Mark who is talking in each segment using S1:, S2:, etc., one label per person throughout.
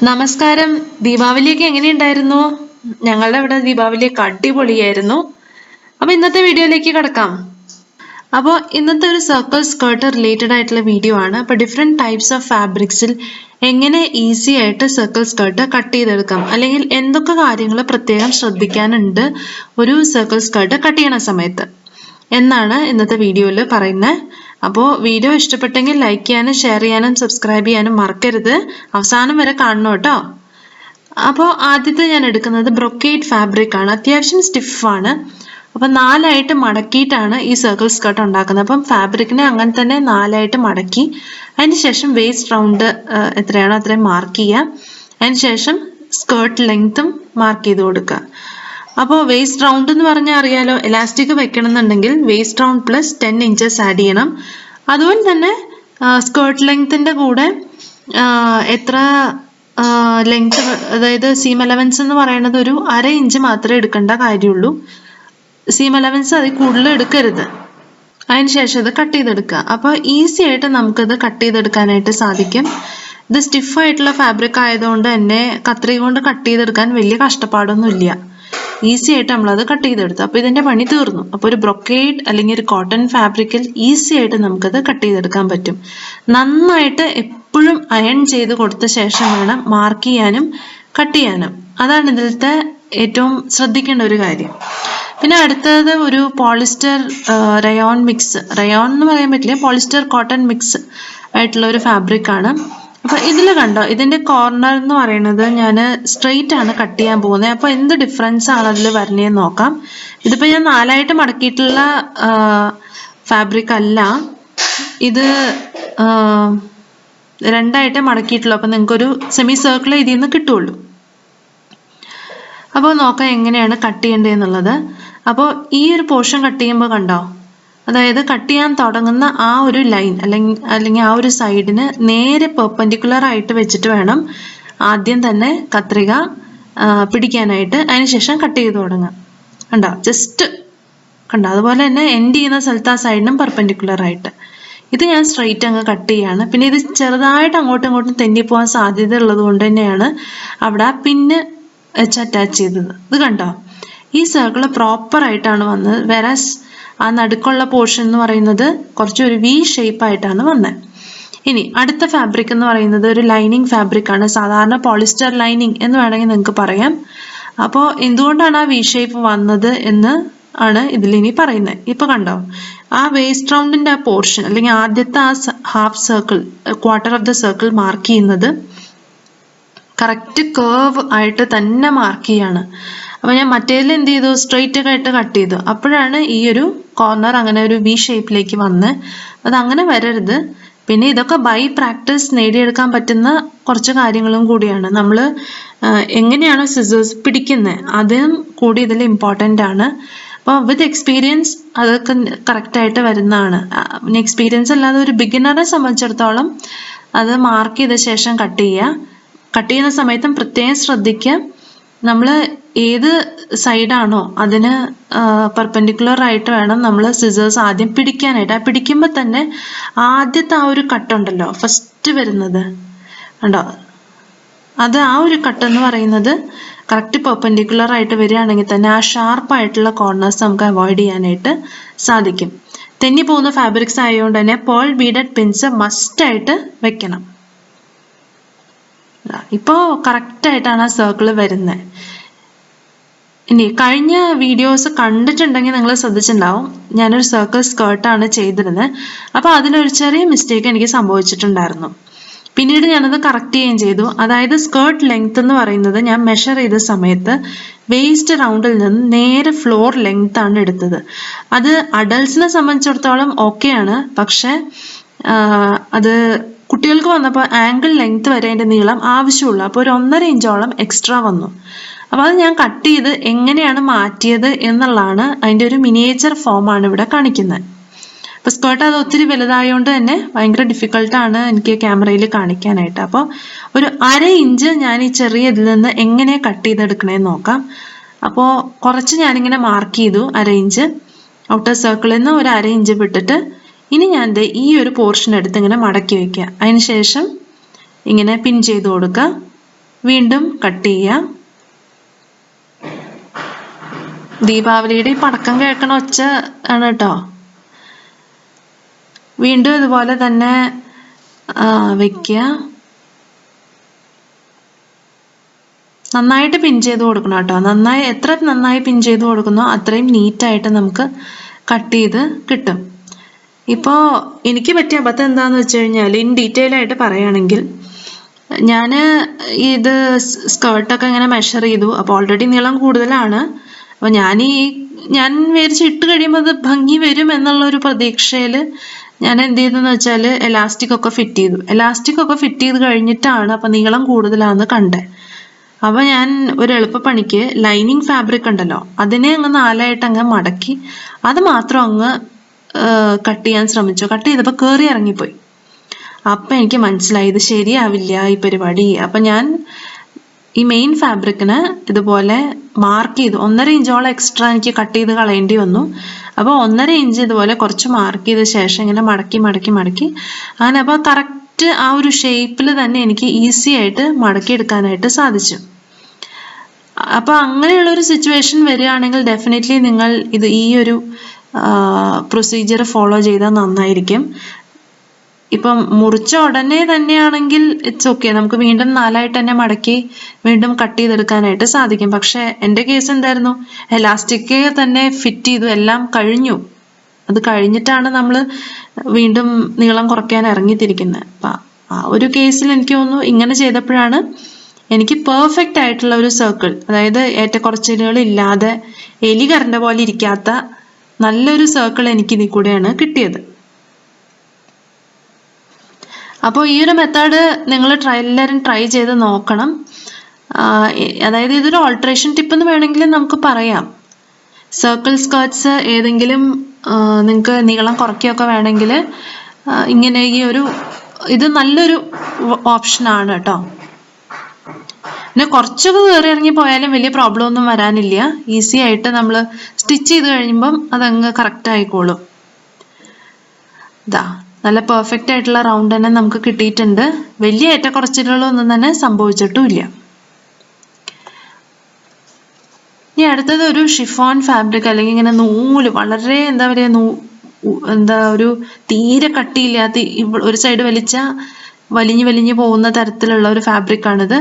S1: നമസ്കാരം. ദീപാവലിയൊക്കെ എങ്ങനെയുണ്ടായിരുന്നു? ഞങ്ങളുടെ ഇവിടെ ദീപാവലിയൊക്കെ അടിപൊളിയായിരുന്നു. അപ്പൊ ഇന്നത്തെ വീഡിയോയിലേക്ക് കിടക്കാം. അപ്പോൾ ഇന്നത്തെ ഒരു സർക്കിൾ സ്കേർട്ട് റിലേറ്റഡ് ആയിട്ടുള്ള വീഡിയോ ആണ്. അപ്പോൾ ഡിഫറെൻറ്റ് ടൈപ്സ് ഓഫ് ഫാബ്രിക്സിൽ എങ്ങനെ ഈസി ആയിട്ട് സർക്കിൾ സ്കേർട്ട് കട്ട് ചെയ്തെടുക്കാം, അല്ലെങ്കിൽ എന്തൊക്കെ കാര്യങ്ങൾ പ്രത്യേകം ശ്രദ്ധിക്കാനുണ്ട് ഒരു സർക്കിൾ സ്കേർട്ട് കട്ട് ചെയ്യണ സമയത്ത് എന്നാണ് ഇന്നത്തെ വീഡിയോയിൽ പറയുന്നത്. അപ്പോൾ വീഡിയോ ഇഷ്ടപ്പെട്ടെങ്കിൽ ലൈക്ക് ചെയ്യാനും ഷെയർ ചെയ്യാനും സബ്സ്ക്രൈബ് ചെയ്യാനും മറക്കരുത്. അവസാനം വരെ കാണണം കേട്ടോ. അപ്പോൾ ആദ്യത്തെ ഞാൻ എടുക്കുന്നത് ബ്രൊക്കേഡ് ഫാബ്രിക് ആണ്. അത്യാവശ്യം സ്റ്റിഫാണ്. അപ്പം 4ആയിട്ട് മടക്കിയിട്ടാണ് ഈ സർക്കിൾ സ്കേർട്ട് ഉണ്ടാക്കുന്നത്. അപ്പം ഫാബ്രിക്കിനെ അങ്ങനെ തന്നെ 4ആയിട്ട് മടക്കി അതിന് ശേഷം വേസ്റ്റ് റൗണ്ട് എത്രയാണോ അത്രയും മാർക്ക് ചെയ്യുക. അതിന് ശേഷം സ്കേർട്ട് ലെങ്ത്തും മാർക്ക് ചെയ്ത് കൊടുക്കുക. അപ്പോൾ വേസ്റ്റ് റൗണ്ട് എന്ന് പറഞ്ഞാൽ അറിയാലോ, എലാസ്റ്റിക് വെക്കണം എന്നുണ്ടെങ്കിൽ waste round plus 10 inches add ചെയ്യണം. അതുപോലെ തന്നെ സ്കേർട്ട് ലെങ്ത്തിൻ്റെ കൂടെ എത്ര ലെങ്ത്, അതായത് സീം അലവൻസ് എന്ന് പറയുന്നത് ഒരു 1/2 ഇഞ്ച് മാത്രമേ എടുക്കേണ്ട കാര്യമുള്ളൂ. സീം അലവൻസ് അതിൽ കൂടുതൽ എടുക്കരുത്. അതിന് ശേഷം ഇത് കട്ട് ചെയ്തെടുക്കുക. അപ്പോൾ ഈസി ആയിട്ട് നമുക്കിത് കട്ട് ചെയ്തെടുക്കാനായിട്ട് സാധിക്കും. ഇത് സ്റ്റിഫായിട്ടുള്ള ഫാബ്രിക് ആയതുകൊണ്ട് തന്നെ കത്രിക കൊണ്ട് കട്ട് ചെയ്തെടുക്കാൻ വലിയ കഷ്ടപ്പാടൊന്നുമില്ല. ഈസി ആയിട്ട് നമ്മളത് കട്ട് ചെയ്തെടുത്തു. അപ്പോൾ ഇതിൻ്റെ പണി തീർന്നു. അപ്പോൾ ഒരു ബ്രൊക്കേഡ് അല്ലെങ്കിൽ ഒരു കോട്ടൺ ഫാബ്രിക്കിൽ ഈസി ആയിട്ട് നമുക്കത് കട്ട് ചെയ്തെടുക്കാൻ പറ്റും. നന്നായിട്ട് എപ്പോഴും അയൺ ചെയ്ത് കൊടുത്ത ശേഷം വേണം മാർക്ക് ചെയ്യാനും കട്ട് ചെയ്യാനും. അതാണ് ഇതിലത്തെ ഏറ്റവും ശ്രദ്ധിക്കേണ്ട ഒരു കാര്യം. പിന്നെ അടുത്തത് ഒരു പോളിസ്റ്റർ റയോൺ മിക്സ്, റയോൺ എന്ന് പറയാൻ പറ്റില്ല, പോളിസ്റ്റർ കോട്ടൺ മിക്സ് ആയിട്ടുള്ള ഒരു ഫാബ്രിക് ആണ്. അപ്പോൾ ഇതിൽ കണ്ടോ, ഇതിൻ്റെ കോർണർ എന്ന് പറയുന്നത് ഞാൻ സ്ട്രെയിറ്റ് ആണ് കട്ട് ചെയ്യാൻ പോകുന്നത്. അപ്പോൾ എന്ത് ഡിഫറൻസ് ആണ് അതിൽ വരണേന്ന് നോക്കാം. ഇതിപ്പോൾ ഞാൻ 4ആയിട്ട് മടക്കിയിട്ടുള്ള ഫാബ്രിക് അല്ല, ഇത് 2ആയിട്ട് മടക്കിയിട്ടുള്ളൂ. അപ്പോൾ നിങ്ങൾക്കൊരു സെമി സർക്കിൾ ഇതിൽ നിന്ന് കിട്ടുള്ളൂ. അപ്പോൾ നോക്കാം എങ്ങനെയാണ് കട്ട് ചെയ്യേണ്ടതെന്നുള്ളത്. അപ്പോൾ ഈ ഒരു പോർഷൻ കട്ട് ചെയ്യുമ്പോൾ കണ്ടോ, അതായത് കട്ട് ചെയ്യാൻ തുടങ്ങുന്ന ആ ഒരു ലൈൻ അല്ലെങ്കിൽ ആ ഒരു സൈഡിന് നേരെ പെർപെൻഡിക്കുലർ ആയിട്ട് വെച്ചിട്ട് വേണം ആദ്യം തന്നെ കത്രിക പിടിക്കാനായിട്ട്. അതിനുശേഷം കട്ട് ചെയ്ത് തുടങ്ങാം. കണ്ടോ, ജസ്റ്റ് കണ്ടോ, അതുപോലെ തന്നെ എൻഡ് ചെയ്യുന്ന സ്ഥലത്ത് ആ സൈഡിനും പെർപെൻഡിക്കുലർ ആയിട്ട്. ഇത് ഞാൻ സ്ട്രെയിറ്റ് അങ്ങ് കട്ട് ചെയ്യാണ്. പിന്നെ ഇത് ചെറുതായിട്ട് അങ്ങോട്ടും ഇങ്ങോട്ടും തെന്നിപ്പോകാൻ സാധ്യത ഉള്ളത് കൊണ്ട് തന്നെയാണ് അവിടെ പിന്ന് വെച്ച് അറ്റാച്ച് ചെയ്തത്. ഇത് കണ്ടോ, ഈ സർക്കിൾ പ്രോപ്പറായിട്ടാണ് വന്നത്. വെറാസ് ആ നടുക്കുള്ള പോർഷൻ എന്ന് പറയുന്നത് കുറച്ചൊരു വി ഷേപ്പായിട്ടാണ് വന്നത്. ഇനി അടുത്ത ഫാബ്രിക് എന്ന് പറയുന്നത് ഒരു ലൈനിങ് ഫാബ്രിക് ആണ്. സാധാരണ പോളിസ്റ്റർ ലൈനിങ് എന്ന് വേണമെങ്കിൽ നിങ്ങൾക്ക് പറയാം. അപ്പോൾ എന്തുകൊണ്ടാണ് ആ വി ഷേപ്പ് വന്നത് എന്ന് ആണ് ഇതിലിനി പറയുന്നത്. ഇപ്പോൾ കണ്ടോ, ആ വേസ്റ്റ് റൗണ്ടിൻ്റെ ആ പോർഷൻ അല്ലെങ്കിൽ ആദ്യത്തെ ആ half circle, quarter of the circle mark ചെയ്യുന്നത് കറക്റ്റ് കേർവ് ആയിട്ട് തന്നെ മാർക്ക് ചെയ്യാണ്. അപ്പോൾ ഞാൻ മറ്റേതിൽ എന്ത് ചെയ്തു, സ്ട്രെയിറ്റ് ആയിട്ട് കട്ട് ചെയ്തു. അപ്പോഴാണ് ഈ ഒരു കോർണർ അങ്ങനെ ഒരു വി ഷേപ്പിലേക്ക് വന്ന്. അതങ്ങനെ വരരുത്. പിന്നെ ഇതൊക്കെ ബൈ പ്രാക്ടീസ് നേടിയെടുക്കാൻ പറ്റുന്ന കുറച്ച് കാര്യങ്ങളും കൂടിയാണ്. നമ്മൾ എങ്ങനെയാണ് സിസേഴ്സ് പിടിക്കുന്നത് അതും കൂടി ഇതിൽ ഇമ്പോർട്ടൻ്റ് ആണ്. അപ്പോൾ വിത്ത് എക്സ്പീരിയൻസ് അതൊക്കെ കറക്റ്റായിട്ട് വരുന്നതാണ്. പിന്നെ എക്സ്പീരിയൻസ് അല്ലാതെ ഒരു ബിഗിനറെ സംബന്ധിച്ചിടത്തോളം അത് മാർക്ക് ചെയ്ത ശേഷം കട്ട് ചെയ്യുക. കട്ട് ചെയ്യുന്ന സമയത്തും പ്രത്യേകം ശ്രദ്ധിക്കുക, നമ്മൾ ഏത് സൈഡാണോ അതിന് പെർപെൻഡിക്കുലർ ആയിട്ട് വേണം നമ്മൾ സിസേഴ്സ് ആദ്യം പിടിക്കാനായിട്ട്. ആ പിടിക്കുമ്പോൾ തന്നെ ആദ്യത്തെ ആ ഒരു കട്ടുണ്ടല്ലോ, ഫസ്റ്റ് വരുന്നത് കണ്ടോ, അത് ആ ഒരു കട്ടെന്ന് പറയുന്നത് കറക്റ്റ് പെർപെൻഡിക്കുലർ ആയിട്ട് വരികയാണെങ്കിൽ തന്നെ ആ ഷാർപ്പായിട്ടുള്ള കോർണേഴ്സ് നമുക്ക് അവോയ്ഡ് ചെയ്യാനായിട്ട് സാധിക്കും. തെന്നി പോകുന്ന ഫാബ്രിക്സ് ആയതുകൊണ്ട് തന്നെ പേൾ ബീഡഡ് പിൻസ് മസ്റ്റായിട്ട് വെക്കണം. ഇപ്പോൾ കറക്റ്റായിട്ടാണ് ആ സർക്കിൾ വരുന്നത്. ഇനി കഴിഞ്ഞ വീഡിയോസ് കണ്ടിട്ടുണ്ടെങ്കിൽ നിങ്ങൾ ശ്രദ്ധിച്ചിട്ടുണ്ടാവും, ഞാനൊരു സർക്കിൾ സ്കേർട്ടാണ് ചെയ്തിരുന്നത്. അപ്പോൾ അതിലൊരു ചെറിയ മിസ്റ്റേക്ക് എനിക്ക് സംഭവിച്ചിട്ടുണ്ടായിരുന്നു. പിന്നീട് ഞാനത് കറക്റ്റ് ചെയ്യുകയും ചെയ്തു. അതായത് സ്കേർട്ട് ലെങ്ത് എന്ന് പറയുന്നത് ഞാൻ മെഷർ ചെയ്ത സമയത്ത് വേസ്റ്റ് റൗണ്ടിൽ നിന്ന് നേരെ ഫ്ലോർ ലെങ്ത് ആണ് എടുത്തത്. അത് അഡൾട്ട്സിനെ സംബന്ധിച്ചിടത്തോളം ഓക്കെയാണ്. പക്ഷെ അത് കുട്ടികൾക്ക് വന്നപ്പോൾ ആംഗിൾ ലെങ്ത് വരെ അതിൻ്റെ നീളം ആവശ്യമുള്ളൂ. അപ്പോൾ ഒരു 1.5 ഇഞ്ചോളം എക്സ്ട്രാ വന്നു. അപ്പോൾ അത് ഞാൻ കട്ട് ചെയ്ത് എങ്ങനെയാണ് മാറ്റിയത് എന്നുള്ളതാണ് അതിൻ്റെ ഒരു മിനിയേച്ചർ ഫോമാണ് ഇവിടെ കാണിക്കുന്നത്. അപ്പോൾ സ്കേർട്ട് അത് ഒത്തിരി വലുതായതുകൊണ്ട് തന്നെ ഭയങ്കര ഡിഫിക്കൽട്ടാണ് എനിക്ക് ക്യാമറയിൽ കാണിക്കാനായിട്ട്. അപ്പോൾ ഒരു 1/2 ഇഞ്ച് ഞാൻ ഈ ചെറിയ ഇതിൽ നിന്ന് എങ്ങനെ കട്ട് ചെയ്തെടുക്കണേന്ന് നോക്കാം. അപ്പോൾ കുറച്ച് ഞാനിങ്ങനെ മാർക്ക് ചെയ്തു 1/2 ഇഞ്ച്. ഔട്ടർ സർക്കിളിൽ നിന്ന് ഒരു 1/2 ഇഞ്ച് വിട്ടിട്ട് ഇനി ഞാൻ ഈ ഒരു പോർഷൻ എടുത്ത് ഇങ്ങനെ മടക്കി വയ്ക്കുക. അതിന് ശേഷം ഇങ്ങനെ പിൻ ചെയ്ത് കൊടുക്കുക. വീണ്ടും കട്ട് ചെയ്യാം. ദീപാവലിയുടെ ഈ പടക്കം കേൾക്കണ ഒച്ച ആണ് കേട്ടോ. വീണ്ടും ഇതുപോലെ തന്നെ വെക്കുക. നന്നായിട്ട് പിൻ ചെയ്ത് കൊടുക്കണം കേട്ടോ. എത്ര നന്നായി പിൻ ചെയ്ത് കൊടുക്കുന്നോ അത്രയും നീറ്റായിട്ട് നമുക്ക് കട്ട് ചെയ്ത് കിട്ടും. ഇപ്പോൾ എനിക്ക് പറ്റിയ അബദ്ധം എന്താണെന്ന് വെച്ച് കഴിഞ്ഞാൽ ഇൻ ഡീറ്റെയിൽ ആയിട്ട് പറയുകയാണെങ്കിൽ, ഞാൻ ഇത് സ്കേർട്ടൊക്കെ ഇങ്ങനെ മെഷർ ചെയ്തു. അപ്പോൾ ഓൾറെഡി നീളം കൂടുതലാണ്. അപ്പോൾ ഞാൻ വിചാരിച്ച് ഇട്ട് കഴിയുമ്പോൾ അത് ഭംഗി വരും എന്നുള്ളൊരു പ്രതീക്ഷയിൽ ഞാൻ എന്ത് ചെയ്തെന്ന് വെച്ചാൽ എലാസ്റ്റിക് ഒക്കെ ഫിറ്റ് ചെയ്ത് കഴിഞ്ഞിട്ടാണ് അപ്പോൾ നീളം കൂടുതലാണെന്ന് കണ്ടത്. അപ്പോൾ ഞാൻ ഒരു എളുപ്പപ്പണിക്ക് ലൈനിങ് ഫാബ്രിക് ഉണ്ടല്ലോ, അതിനെ അങ്ങ് 4ആയിട്ട് അങ്ങ് മടക്കി അത് മാത്രം അങ്ങ് കട്ട് ചെയ്യാൻ ശ്രമിച്ചു. കട്ട് ചെയ്തപ്പോൾ കയറി ഇറങ്ങിപ്പോയി. അപ്പം എനിക്ക് മനസ്സിലായി ഇത് ശരിയാവില്ല ഈ പരിപാടി. അപ്പം ഞാൻ ഈ മെയിൻ ഫാബ്രിക്കിന് ഇതുപോലെ മാർക്ക് ചെയ്തു. 1.5 ഇഞ്ചോളം എക്സ്ട്രാ എനിക്ക് കട്ട് ചെയ്ത് കളയേണ്ടി വന്നു. അപ്പോൾ 1.5 ഇഞ്ച് ഇതുപോലെ കുറച്ച് മാർക്ക് ചെയ്ത ശേഷം ഇങ്ങനെ മടക്കി അങ്ങനെ അപ്പോൾ കറക്റ്റ് ആ ഒരു ഷേപ്പിൽ തന്നെ എനിക്ക് ഈസി ആയിട്ട് മടക്കിയെടുക്കാനായിട്ട് സാധിച്ചു. അപ്പോൾ അങ്ങനെയുള്ളൊരു സിറ്റുവേഷൻ വരികയാണെങ്കിൽ ഡെഫിനറ്റ്ലി നിങ്ങൾ ഈ ഒരു പ്രൊസീജിയർ ഫോളോ ചെയ്താൽ നന്നായിരിക്കും. ഇപ്പം മുറിച്ച ഉടനെ തന്നെയാണെങ്കിൽ ഇറ്റ്സ് ഓക്കെ, നമുക്ക് വീണ്ടും 4ആയിട്ട് തന്നെ മടക്കി വീണ്ടും കട്ട് ചെയ്തെടുക്കാനായിട്ട് സാധിക്കും. പക്ഷെ എൻ്റെ കേസ് എന്തായിരുന്നു, എലാസ്റ്റിക് തന്നെ ഫിറ്റ് ചെയ്തു, എല്ലാം കഴിഞ്ഞു. അത് കഴിഞ്ഞിട്ടാണ് നമ്മൾ വീണ്ടും നീളം കുറയ്ക്കാൻ ഇറങ്ങിത്തിരിക്കുന്നത്. അപ്പം ആ ഒരു കേസിൽ എനിക്ക് തോന്നുന്നു ഇങ്ങനെ ചെയ്തപ്പോഴാണ് എനിക്ക് പെർഫെക്റ്റ് ആയിട്ടുള്ള ഒരു സർക്കിൾ, അതായത് ഏറ്റക്കുറച്ചിലുകൾ ഇല്ലാതെ എലി കറണ്ട പോലെ ഇരിക്കാത്ത നല്ലൊരു സർക്കിൾ എനിക്ക് ഇതിൽ കൂടെയാണ് കിട്ടിയത്. അപ്പോൾ ഈ ഒരു മെത്തേഡ് നിങ്ങൾ എല്ലാവരും ട്രൈ ചെയ്ത് നോക്കണം. അതായത് ഇതൊരു ഓൾട്ടറേഷൻ ടിപ്പ് എന്ന് വേണമെങ്കിൽ നമുക്ക് പറയാം. സർക്കിൾ സ്കേർട്ട്സ് ഏതെങ്കിലും നിങ്ങൾക്ക് നീളം കുറയ്ക്കുകയൊക്കെ വേണമെങ്കിൽ ഇങ്ങനെ ഇത് നല്ലൊരു ഓപ്ഷനാണ് കേട്ടോ. പിന്നെ കുറച്ചൊക്കെ കയറി ഇറങ്ങി പോയാലും വലിയ പ്രോബ്ലം ഒന്നും വരാനില്ല. ഈസി ആയിട്ട് നമ്മൾ സ്റ്റിച്ച് ചെയ്ത് കഴിയുമ്പം അതങ്ങ് കറക്റ്റ് ആയിക്കോളും. നല്ല പെർഫെക്റ്റ് ആയിട്ടുള്ള റൗണ്ട് തന്നെ നമുക്ക് കിട്ടിയിട്ടുണ്ട്. വലിയ ഏറ്റക്കുറച്ചിലുകളൊന്നും തന്നെ സംഭവിച്ചിട്ടുമില്ല. ഇനി അടുത്തത് ഒരു ഷിഫോൺ ഫാബ്രിക്, അല്ലെങ്കിൽ ഇങ്ങനെ നൂല് വളരെ ഒരു തീരെ കട്ടിയില്ലാത്ത, ഒരു സൈഡ് വലിഞ്ഞു പോകുന്ന തരത്തിലുള്ള ഒരു ഫാബ്രിക്കാണിത്.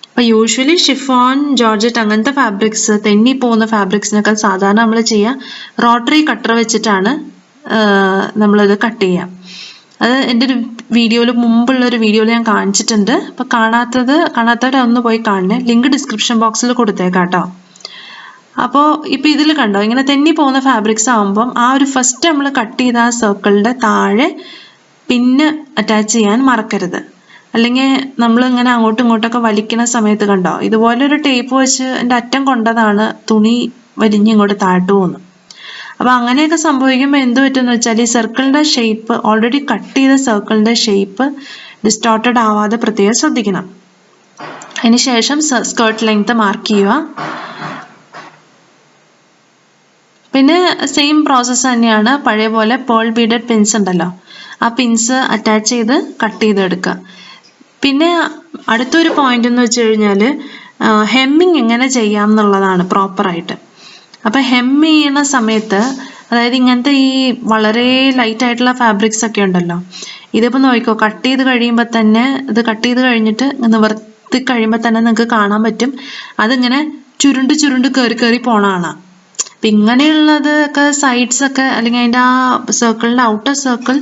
S1: അപ്പോൾ യൂഷ്വലി ഷിഫോൺ, ജോർജറ്റ് അങ്ങനത്തെ ഫാബ്രിക്സ്, തെന്നി പോകുന്ന ഫാബ്രിക്സിനൊക്കെ സാധാരണ നമ്മൾ ചെയ്യുക റോട്ടറി കട്ടർ വെച്ചിട്ടാണ് നമ്മളിത് കട്ട് ചെയ്യാം. അത് എൻ്റെ ഒരു മുമ്പുള്ള ഒരു വീഡിയോയിൽ ഞാൻ കാണിച്ചിട്ടുണ്ട്. അപ്പോൾ കാണാത്തവരെ ഒന്ന് പോയി കാണണേ. ലിങ്ക് ഡിസ്ക്രിപ്ഷൻ ബോക്സിൽ കൊടുത്തേക്കാം കേട്ടോ. അപ്പോൾ ഇപ്പോൾ ഇതിൽ കണ്ടോ, ഇങ്ങനെ തെന്നി പോകുന്ന ഫാബ്രിക്സ് ആകുമ്പം ആ ഒരു ഫസ്റ്റ് നമ്മൾ കട്ട് ചെയ്ത ആ സർക്കിളിൻ്റെ താഴെ പിന്ന് അറ്റാച്ച് ചെയ്യാൻ മറക്കരുത്. അല്ലെങ്കിൽ നമ്മൾ ഇങ്ങനെ അങ്ങോട്ടും ഇങ്ങോട്ടൊക്കെ വലിക്കുന്ന സമയത്ത് കണ്ടോ, ഇതുപോലൊരു ടേപ്പ് വെച്ച് എൻ്റെ അറ്റം കൊണ്ടതാണ് തുണി വലിഞ്ഞിങ്ങോട്ട് താഴ്ത്തു പോകുന്നു. അപ്പോൾ അങ്ങനെയൊക്കെ സംഭവിക്കുമ്പോൾ എന്ത് പറ്റുമെന്ന് വെച്ചാൽ ഈ സർക്കിളിൻ്റെ ഷേപ്പ്, ഓൾറെഡി കട്ട് ചെയ്ത സർക്കിളിൻ്റെ ഷേപ്പ് ഡിസ്റ്റോർട്ടഡ് ആവാതെ പ്രത്യേകം ശ്രദ്ധിക്കണം. അതിന് ശേഷം സ്കേർട്ട് ലെങ്ത് മാർക്ക് ചെയ്യുക. പിന്നെ സെയിം പ്രോസസ്സ് തന്നെയാണ്, പഴയ പോലെ പേൾ ബീഡഡ് പിൻസ് ഉണ്ടല്ലോ, ആ പിൻസ് അറ്റാച്ച് ചെയ്ത് കട്ട് ചെയ്തെടുക്കുക. പിന്നെ അടുത്തൊരു പോയിന്റ് എന്ന് വെച്ച് കഴിഞ്ഞാൽ ഹെമ്മിങ് എങ്ങനെ ചെയ്യാം എന്നുള്ളതാണ് പ്രോപ്പറായിട്ട്. അപ്പം ഹെമ്മ് ചെയ്യുന്ന സമയത്ത്, അതായത് ഇങ്ങനത്തെ ഈ വളരെ ലൈറ്റ് ആയിട്ടുള്ള ഫാബ്രിക്സ് ഒക്കെ ഉണ്ടല്ലോ, ഇതിപ്പോൾ നോക്കിക്കോ, കട്ട് ചെയ്ത് കഴിഞ്ഞിട്ട് നിവർത്തി കഴിയുമ്പോൾ തന്നെ നിങ്ങൾക്ക് കാണാൻ പറ്റും അതിങ്ങനെ ചുരുണ്ട് കയറി പോണതാണ്. അപ്പം ഇങ്ങനെയുള്ളതൊക്കെ സൈഡ്സ് ഒക്കെ, അല്ലെങ്കിൽ അതിൻ്റെ ആ സർക്കിളിൻ്റെ ഔട്ടർ സർക്കിൾ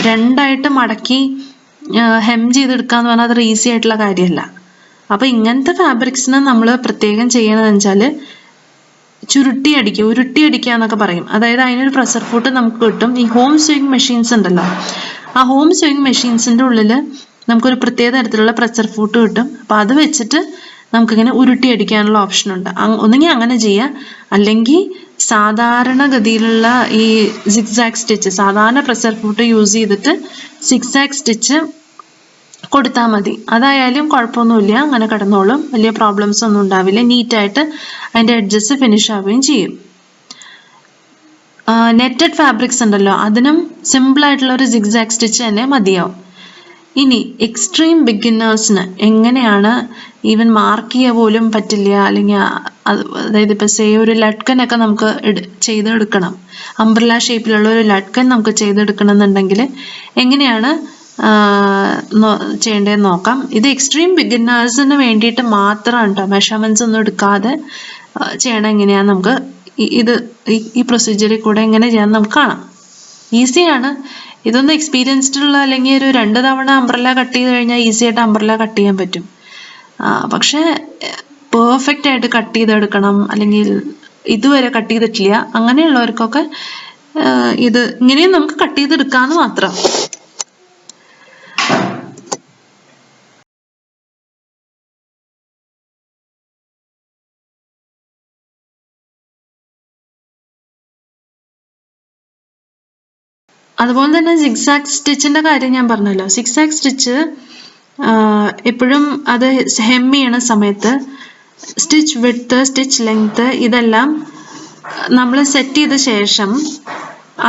S1: 2ആയിട്ട് മടക്കി ഹെം ചെയ്തെടുക്കുക എന്ന് പറഞ്ഞാൽ അത്ര ഈസി ആയിട്ടുള്ള കാര്യമല്ല. അപ്പോൾ ഇങ്ങനത്തെ ഫാബ്രിക്സിന് നമ്മൾ പ്രത്യേകം ചെയ്യണമെന്ന് വെച്ചാൽ ഉരുട്ടി എന്നൊക്കെ പറയും. അതായത് അതിനൊരു പ്രഷർ ഫുട്ട് നമുക്ക് കിട്ടും. ഈ ഹോം സ്വിങ് മെഷീൻസ് ഉണ്ടല്ലോ, ആ ഹോം സ്വിങ് മെഷീൻസിൻ്റെ ഉള്ളിൽ നമുക്കൊരു പ്രത്യേക തരത്തിലുള്ള പ്രഷർ ഫുട്ട് കിട്ടും. അപ്പോൾ അത് വെച്ചിട്ട് നമുക്കിങ്ങനെ ഉരുട്ടിയടിക്കാനുള്ള ഓപ്ഷൻ ഉണ്ട്. ഒന്നുകിൽ അങ്ങനെ ചെയ്യാം, അല്ലെങ്കിൽ സാധാരണഗതിയിലുള്ള ഈ സിക്സാക് സ്റ്റിച്ച്, സാധാരണ പ്രഷർ ഫുട്ട് യൂസ് ചെയ്തിട്ട് സിക്സാക് സ്റ്റിച്ച് കൊടുത്താൽ മതി. അതായാലും കുഴപ്പമൊന്നുമില്ല, അങ്ങനെ കിടന്നോളും, വലിയ പ്രോബ്ലംസ് ഒന്നും ഉണ്ടാവില്ല. നീറ്റായിട്ട് അതിൻ്റെ എഡ്ജസ് ഫിനിഷ് ആവുകയും ചെയ്യും. നെറ്റഡ് ഫാബ്രിക്സ് ഉണ്ടല്ലോ, അതിനും സിമ്പിളായിട്ടുള്ള ഒരു സിക്സാക് സ്റ്റിച്ച് തന്നെ മതിയാവും. ഇനി എക്സ്ട്രീം ബിഗിന്നേഴ്സിന് എങ്ങനെയാണ് ഈവൻ മാർക്ക് ചെയ്യുക പോലും പറ്റില്ല, അല്ലെങ്കിൽ അതായത് ഇപ്പോൾ സേ ഒരു ലട്കനൊക്കെ നമുക്ക് ചെയ്തെടുക്കണം, അംബ്രല ഷേപ്പിലുള്ള ഒരു ലട്കൻ നമുക്ക് ചെയ്തെടുക്കണം എന്നുണ്ടെങ്കിൽ എങ്ങനെയാണ് ചെയ്യേണ്ടതെന്ന് നോക്കാം. ഇത് എക്സ്ട്രീം ബിഗിന്നേഴ്സിന് വേണ്ടിയിട്ട് മാത്രമാണ് കേട്ടോ, മെഷർമെൻറ്റ്സ് ഒന്നും എടുക്കാതെ ചെയ്യണം. എങ്ങനെയാണെന്ന് നമുക്ക് ഈ പ്രൊസീജിയറിൽ കൂടെ എങ്ങനെ ചെയ്യാമെന്ന് നമുക്ക് കാണാം. ഈസിയാണ്. ഇതൊന്നും എക്സ്പീരിയൻസ്ഡ് ഉള്ള അല്ലെങ്കിൽ ഒരു 2 തവണ അംബ്രല കട്ട് ചെയ്ത് കഴിഞ്ഞാൽ ഈസി ആയിട്ട് അംബ്രല കട്ട് ചെയ്യാൻ പറ്റും. പക്ഷേ പെർഫെക്റ്റ് ആയിട്ട് കട്ട് ചെയ്തെടുക്കണം, അല്ലെങ്കിൽ ഇതുവരെ കട്ട് ചെയ്തിട്ടില്ല അങ്ങനെയുള്ളവർക്കൊക്കെ ഇത് ഇങ്ങനെയും നമുക്ക് കട്ട് ചെയ്തെടുക്കാമെന്ന് മാത്രം. അതുപോലെ തന്നെ സിക്സാക് സ്റ്റിച്ചിന്റെ കാര്യം ഞാൻ പറഞ്ഞല്ലോ. സിക്സാക് സ്റ്റിച്ച് എപ്പോഴും അത് ഹെം ചെയ്യണ സമയത്ത് സ്റ്റിച്ച് വിഡ്ത്ത്, സ്റ്റിച്ച് ലെങ്ത് ഇതെല്ലാം നമ്മൾ സെറ്റ് ചെയ്ത ശേഷം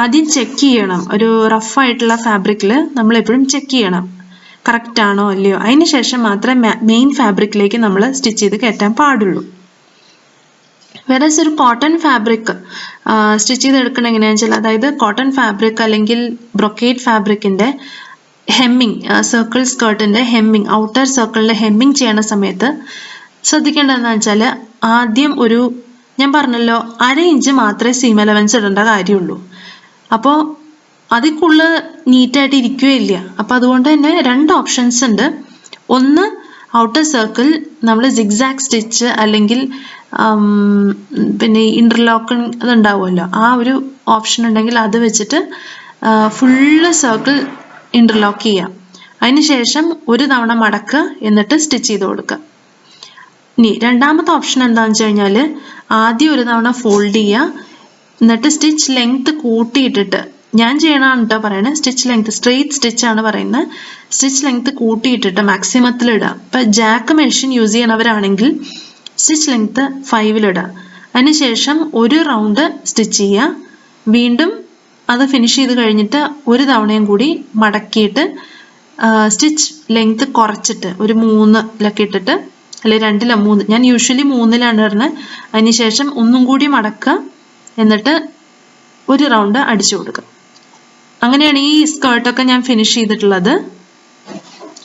S1: ആദ്യം ചെക്ക് ചെയ്യണം. ഒരു റഫായിട്ടുള്ള ഫാബ്രിക്കിൽ നമ്മൾ എപ്പോഴും ചെക്ക് ചെയ്യണം കറക്റ്റ് ആണോ അല്ലയോ. അതിന് ശേഷം മാത്രമേ മെയിൻ ഫാബ്രിക്കിലേക്ക് നമ്മൾ സ്റ്റിച്ച് ചെയ്ത് കയറ്റാൻ പാടുള്ളൂ. വേറെസ് ഒരു കോട്ടൺ ഫാബ്രിക് സ്റ്റിച്ച് ചെയ്തെടുക്കണം എങ്ങനെയാണെന്ന് വെച്ചാൽ, അതായത് കോട്ടൺ ഫാബ്രിക് അല്ലെങ്കിൽ ബ്രൊക്കേഡ് ഫാബ്രിക്കിന്റെ ഹെമ്മിങ്, സർക്കിൾ സ്കേർട്ടിന്റെ ഹെമ്മിങ്, ഔട്ടർ സർക്കിളിന്റെ ഹെമ്മിങ് ചെയ്യണ സമയത്ത് ശ്രദ്ധിക്കേണ്ടതെന്ന് വെച്ചാൽ, ആദ്യം ഞാൻ പറഞ്ഞല്ലോ 1/2 ഇഞ്ച് മാത്രമേ സീം അലവൻസ് ഇടേണ്ട കാര്യമുള്ളൂ. അപ്പോൾ അതിക്കുള്ളിൽ നീറ്റായിട്ട് ഇരിക്കുകയില്ല. അപ്പോൾ അതുകൊണ്ട് തന്നെ 2 ഓപ്ഷൻസ് ഉണ്ട്. ഒന്ന്, ഔട്ടർ സർക്കിൾ നമ്മൾ സിഗ്സാക് സ്റ്റിച്ച് അല്ലെങ്കിൽ പിന്നെ ഇന്റർലോക്കിങ് അതുണ്ടാവുമല്ലോ, ആ ഒരു ഓപ്ഷൻ ഉണ്ടെങ്കിൽ അത് വെച്ചിട്ട് ഫുള്ള് സർക്കിൾ ഇന്റർലോക്ക് ചെയ്യാം. അതിനുശേഷം ഒരു തവണ മടക്കുക, എന്നിട്ട് സ്റ്റിച്ച് ചെയ്ത് കൊടുക്കുക. ഇനി രണ്ടാമത്തെ ഓപ്ഷൻ എന്താണെന്ന് വെച്ച് കഴിഞ്ഞാൽ, ആദ്യം ഒരു തവണ ഫോൾഡ് ചെയ്യുക, എന്നിട്ട് സ്റ്റിച്ച് ലെങ്ത് കൂട്ടിയിട്ടിട്ട്, ഞാൻ ചെയ്യണതാണ് കേട്ടോ പറയണത്, സ്റ്റിച്ച് ലെങ്ത് സ്ട്രെയിറ്റ് സ്റ്റിച്ച് ആണ് പറയുന്നത്, സ്റ്റിച്ച് ലെങ്ത് കൂട്ടിയിട്ടിട്ട് മാക്സിമത്തിൽ ഇടുക. ഇപ്പം ജാക്ക് മെഷീൻ യൂസ് ചെയ്യണവരാണെങ്കിൽ സ്റ്റിച്ച് ലെങ്ത് 5 ഇടുക. അതിനുശേഷം ഒരു റൗണ്ട് സ്റ്റിച്ച് ചെയ്യുക, വീണ്ടും അത് ഫിനിഷ് ചെയ്ത് കഴിഞ്ഞിട്ട് ഒരു തവണയും കൂടി മടക്കിയിട്ട് സ്റ്റിച്ച് ലെങ്ത് കുറച്ചിട്ട് ഒരു 3 ഇട്ടിട്ട്, അല്ലെങ്കിൽ 2 3, ഞാൻ യൂഷ്വലി 3 ഇടുന്നത്. അതിനുശേഷം ഒന്നും കൂടി മടക്കുക, എന്നിട്ട് ഒരു റൗണ്ട് അടിച്ചു കൊടുക്കുക. അങ്ങനെയാണ് ഈ സ്കേർട്ടൊക്കെ ഞാൻ ഫിനിഷ് ചെയ്തിട്ടുള്ളത്.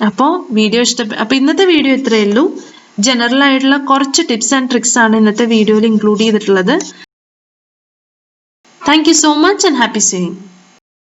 S1: അപ്പോൾ ഇന്നത്തെ വീഡിയോ ഇത്രയേ ഉള്ളൂ. ജനറൽ ആയിട്ടുള്ള കുറച്ച് ടിപ്സ് ആൻഡ് ട്രിക്സ് ആണ് ഇന്നത്തെ വീഡിയോയിൽ ഇൻക്ലൂഡ് ചെയ്തിട്ടുള്ളത്. Thank you so much and happy saying.